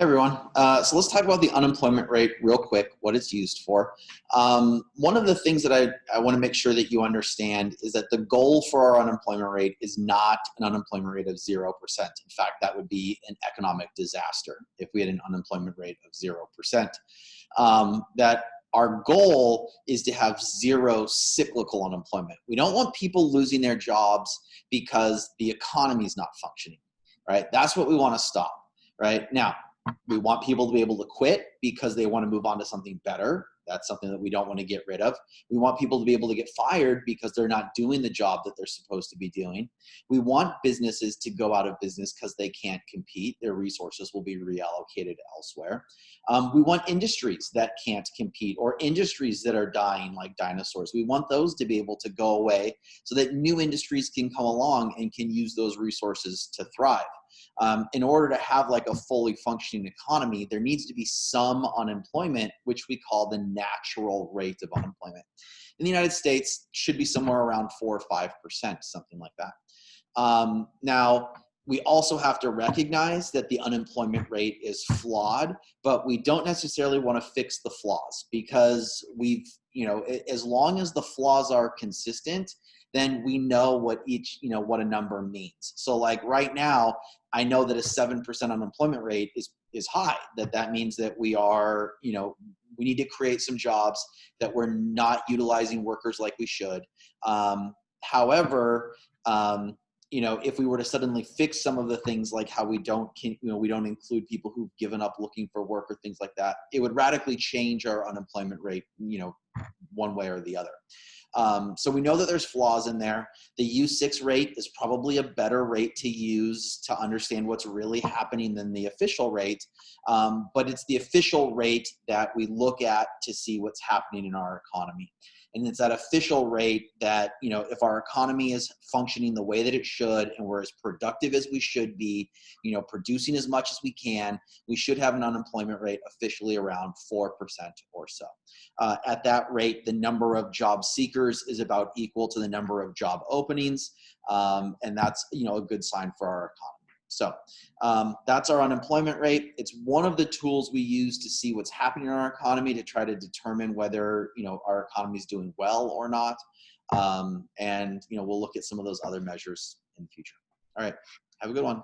Hey everyone. So let's talk about the unemployment rate real quick, what it's used for. One of the things that I want to make sure that you understand is that the goal for our unemployment rate is not an unemployment rate of 0%. In fact, that would be an economic disaster if we had an unemployment rate of 0%. That our goal is to have zero cyclical unemployment. We don't want people losing their jobs because the economy is not functioning, right? That's what we want to stop, right? Now, we want people to be able to quit because they want to move on to something better. That's something that we don't want to get rid of. We want people to be able to get fired because they're not doing the job that they're supposed to be doing. We want businesses to go out of business because they can't compete. Their resources will be reallocated elsewhere. We want industries that can't compete or industries that are dying like dinosaurs. We want those to be able to go away so that new industries can come along and can use those resources to thrive. In order to have like a fully functioning economy, there needs to be some unemployment, which we call the natural rate of unemployment. In the United States, should be somewhere around 4 or 5%, something like that. Now, we also have to recognize that the unemployment rate is flawed, but we don't necessarily want to fix the flaws because as long as the flaws are consistent, then we know what what a number means. So like right now, I know that a 7% unemployment rate is high. That means that we are, we need to create some jobs, that we're not utilizing workers like we should. However, if we were to suddenly fix some of the things like how we don't include people who've given up looking for work or things like that, it would radically change our unemployment rate, one way or the other. So we know that there's flaws in there. The U6 rate is probably a better rate to use to understand what's really happening than the official rate. But it's the official rate that we look at to see what's happening in our economy. And it's that official rate that, if our economy is functioning the way that it should and we're as productive as we should be, producing as much as we can, we should have an unemployment rate officially around 4% or so. At that rate, the number of job seekers is about equal to the number of job openings. And that's, a good sign for our economy. So that's our unemployment rate. It's one of the tools we use to see what's happening in our economy to try to determine whether, our economy is doing well or not. And we'll look at some of those other measures in the future. All right. Have a good one.